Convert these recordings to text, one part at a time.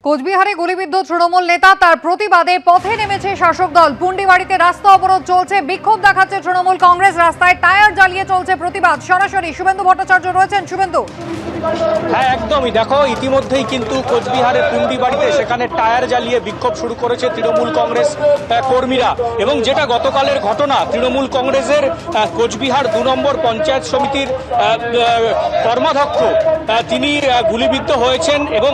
কোচবিহারে গুলিবিদ্ধ তৃণমূল নেতা তার প্রতিবাদে পথে নেমেছে শাসক দল। পুন্ডিবাড়িতে রাস্তা অবরোধ চলছে, বিক্ষোভ দেখাচ্ছে তৃণমূল কংগ্রেস, রাস্তায় টায়ার জ্বালিয়ে চলছে প্রতিবাদ। সরাসরি শুভেন্দু ভট্টাচার্য রয়েছেন। শুভেন্দু, হ্যাঁ একদমই, দেখো ইতিমধ্যেই কিন্তু কোচবিহারের পুন্ডিবাড়িতে সেখানে টায়ার জ্বালিয়ে বিক্ষোভ শুরু করেছে তৃণমূল কংগ্রেস কর্মীরা। এবং যেটা গতকালের ঘটনা, তৃণমূল কংগ্রেসের কোচবিহার 2 নম্বর পঞ্চায়েত সমিতির কর্মাধ্যক্ষ তিনি গুলিবিদ্ধ হয়েছেন এবং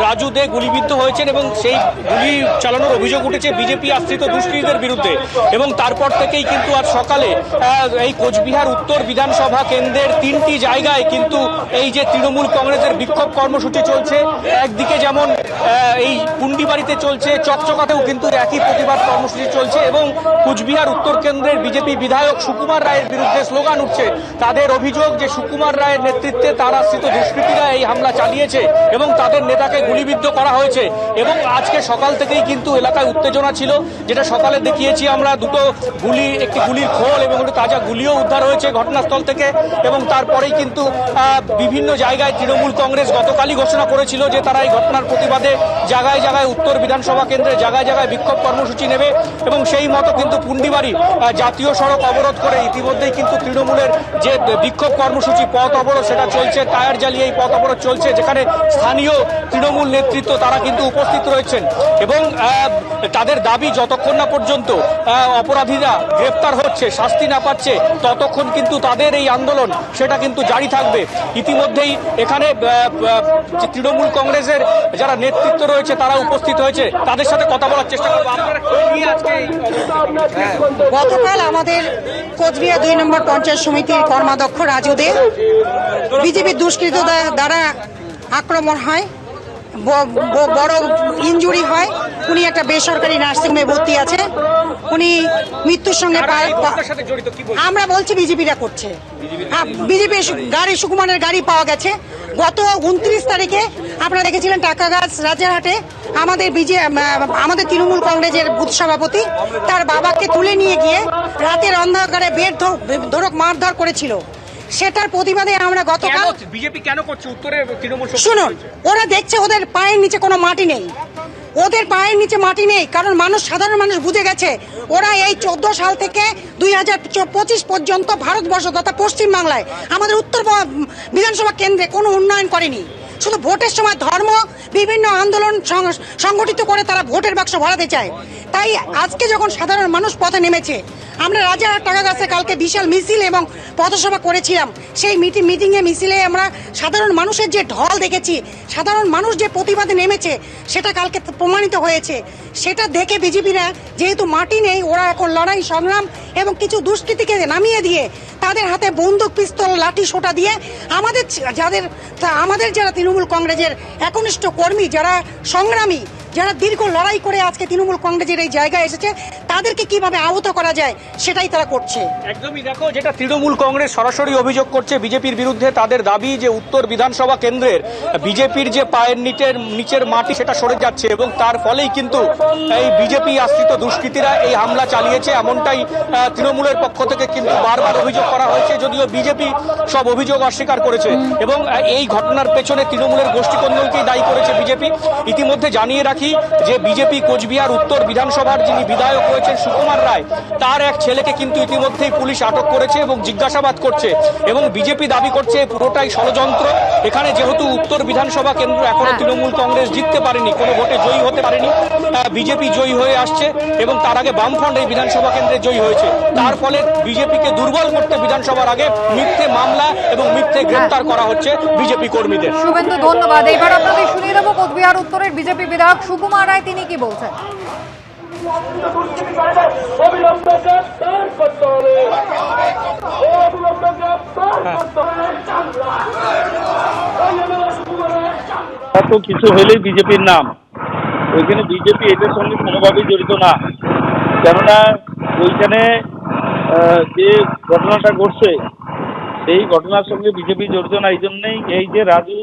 রাজু দে গুলিবিদ্ধ হয়েছেন এবং সেই গুলি চালানোর অভিযোগ উঠেছে বিজেপি আশ্রিত দুষ্কৃতীদের বিরুদ্ধে। এবং তারপর থেকেই কিন্তু আজ সকালে এই কোচবিহার উত্তর বিধানসভা কেন্দ্রের 3টি জায়গায় কিন্তু এই যে তৃণমূল কংগ্রেসের বিক্ষোভ কর্মসূচি চলছে। একদিকে যেমন এই পুন্ডিবাড়িতে চলছে, চকচকাতেও কিন্তু একই প্রতিবাদ কর্মসূচি চলছে এবং কোচবিহার উত্তর কেন্দ্রের বিজেপি বিধায়ক সুকুমার রায়ের বিরুদ্ধে স্লোগান উঠছে। তাদের অভিযোগ যে সুকুমার রায়ের নেতৃত্বে তার আশ্রিত দুষ্কৃতীরা এই হামলা চালিয়েছে এবং তাদের নেতাকে গুলিবিদ্ধ করা হয়েছে। এবং আজকে সকাল থেকেই কিন্তু এলাকায় উত্তেজনা ছিল, যেটা সকালে দেখিয়েছি আমরা। দুটো গুলি, একটি গুলির খোল এবং একটি তাজা গুলিও উদ্ধার হয়েছে ঘটনাস্থল থেকে। এবং তারপরেই কিন্তু বিভিন্ন জায়গায় তৃণমূল কংগ্রেস গতকালই ঘোষণা করেছিল যে তারা এই ঘটনার প্রতিবাদে জায়গায় জায়গায় উত্তর বিধানসভা কেন্দ্রে জায়গায় জায়গায় বিক্ষোভ কর্মসূচি নেবে। এবং সেই মতো কিন্তু পুন্ডিবাড়ি জাতীয় সড়ক অবরোধ করে ইতিমধ্যেই কিন্তু তৃণমূলের যে বিক্ষোভ কর্মসূচি, পথ অবরোধ, সেটা চলছে। টায়ার জ্বালিয়ে এই পথ অবরোধ চলছে, যেখানে স্থানীয় তৃণমূল নেতৃত্ব তারা কিন্তু উপস্থিত রয়েছেন। এবং তাদের দাবি, যতক্ষণ না পর্যন্ত অপরাধীরা গ্রেপ্তার হচ্ছে, শাস্তি না পাচ্ছে, ততক্ষণ কিন্তু তাদের এই আন্দোলন সেটা কিন্তু জারি থাকবে। ইতিমধ্যেই এখানে তৃণমূল কংগ্রেসের যারা নেতৃত্ব রয়েছে তারা উপস্থিত হয়েছে, তাদের সাথে কথা বলার চেষ্টা করবো। আপনারা গতকাল আমাদের কোচবিহার 2 নম্বর পঞ্চায়েত সমিতির কর্মাধ্যক্ষ রাজু দে বিজেপির দুষ্কৃত দ্বারা আক্রমণ হয়, বড় ইনজুরি হয়। উনি একটা বেসরকারি নার্সিংহোমে ভর্তি আছে। উনি মৃত্যুর সঙ্গে, আমরা বলছি বিজেপিরা করছে। বিজেপি গাড়ি, সুকুমারের গাড়ি পাওয়া গেছে। গত 29 তারিখে আপনারা দেখেছিলেন টাকাগাছ রাজারহাটে আমাদের তৃণমূল কংগ্রেসের বুথ সভাপতি তার বাবাকে তুলে নিয়ে গিয়ে রাতের অন্ধকারে বেধড়ক মারধর করেছিল। সেটার প্রতিবাদে আমরা গতকাল বিজেপি কেন করছে উত্তরে তৃণমূল, শুনুন, ওরা দেখছে ওদের পায়ের নিচে কোনো মাটি নেই, ওদের পায়ের নিচে মাটি নেই। কারণ সাধারণ মানুষ বুঝে গেছে ওরা এই 14 সাল থেকে 2025 পর্যন্ত ভারতবর্ষ তথা পশ্চিমবাংলায় আমাদের উত্তর বিধানসভা কেন্দ্রে কোনো উন্নয়ন করেনি। শুধু ভোটের সময় ধর্ম বিভিন্ন আন্দোলন সংগঠিত করে তারা ভোটের বাক্স ভরাতে চায়। তাই আজকে যখন সাধারণ মানুষ পথে নেমেছে, আমরা রাজারহাট টাকাগাছে কালকে বিশাল মিছিল এবং পথসভা করেছিলাম। সেই মিটিংয়ে মিছিলে আমরা সাধারণ মানুষের যে ঢল দেখেছি, সাধারণ মানুষ যে প্রতিবাদে নেমেছে, সেটা কালকে প্রমাণিত হয়েছে। সেটা দেখে বিজেপিরা, যেহেতু মাটি নেই, ওরা এখন লড়াই সংগ্রাম এবং কিছু দুষ্কৃতীকে নামিয়ে দিয়ে তাদের হাতে বন্দুক, পিস্তল, লাঠি সোটা দিয়ে আমাদের যারা তৃণমূল কংগ্রেসের একনিষ্ঠ কর্মী, যারা সংগ্রামী, যারা দীর্ঘ লড়াই করে আজকে তৃণমূল কংগ্রেসের এই জায়গায় এসেছে, তাদেরকে কিভাবে আহত করা যায় সেটাই তারা করছে। একদমই, দেখো যেটা তৃণমূল কংগ্রেস সরাসরি অভিযোগ করছে বিজেপির বিরুদ্ধে। তাদের দাবি যে উত্তর বিধানসভা কেন্দ্রের বিজেপির যে পায়ের নিচের মাটি সেটা সরে যাচ্ছে এবং তার ফলেই কিন্তু এই বিজেপি আশ্রিত দুষ্কৃতীরা এই হামলা চালিয়েছে, এমনটাই তৃণমূলের পক্ষ থেকে কিন্তু বারবার অভিযোগ করা হয়েছে। যদিও বিজেপি সব অভিযোগ অস্বীকার করেছে এবং এই ঘটনার পেছনে তৃণমূলের গোষ্ঠীকন্দলকেই দায়ী করেছে বিজেপি। ইতিমধ্যে জানিয়ে রাখি যে বিজেপি কোচবিহার উত্তর বিধানসভার যিনি বিধায়ক রয়েছেন সুকুমার রায়, তার এক ছেলেকে কিন্তু ইতিমধ্যেই পুলিশ আটক করেছে এবং জিজ্ঞাসাবাদ করছে। এবং বিজেপি দাবি করছে পুরোটাই ষড়যন্ত্র। এখানে যেহেতু উত্তর বিধানসভা কেন্দ্র এখনো তৃণমূল কংগ্রেস জিততে পারেনি, কোনো ভোটে জয়ী হতে পারেনি, বিজেপি জয়ী হয়ে আসছে এবং তার আগে বামফ্রন্ট এই বিধানসভা কেন্দ্রে জয়ী হয়েছে। তার ফলে বিজেপিকে দুর্বল করতে বিধানসভার আগে মিথ্যে মামলা এবং মিথ্যে গ্রেপ্তার করা হচ্ছে বিজেপি কর্মীদের। শুভেন্দু, ধন্যবাদ। এবার আপনাদের শুনিয়ে দেবো কোচবিহার উত্তরের বিজেপি বিধায়ক সুকুমার রায় তিনি কি বলছেন। এত কিছু হলেই বিজেপির নাম, ওইখানে বিজেপি এটার সঙ্গে কোনোভাবেই জড়িত না। কেননা ওইখানে যে ঘটনাটা ঘটছে সেই ঘটনার সঙ্গে বিজেপি জড়িত না। এই জন্যেই এই যে রাজু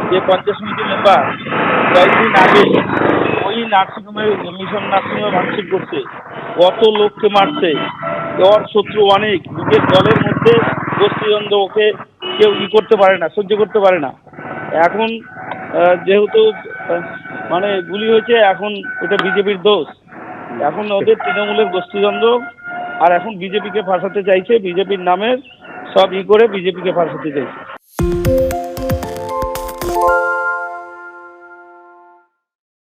যে পঞ্চায়েত সমিতির মেম্বার কয়েকদিন আগে ওই নার্সিংহোমে, মিশন নার্সিংহোমে ভাঙচুর করছে, কত লোককে মারছে, ওর শত্রু অনেক, নিজের দলের মধ্যে গোষ্ঠীদ্বন্দ্ব, ওকে কেউ করতে পারে না, সহ্য করতে পারে না। এখন যেহেতু মানে গুলি হয়েছে, এখন ওটা বিজেপির দোষ। এখন ওদের তৃণমূলের গোষ্ঠীদ্বন্দ্ব, আর এখন বিজেপিকে ফাঁসাতে চাইছে, বিজেপির নামে সব করে বিজেপিকে ফাঁসাতে চাইছে।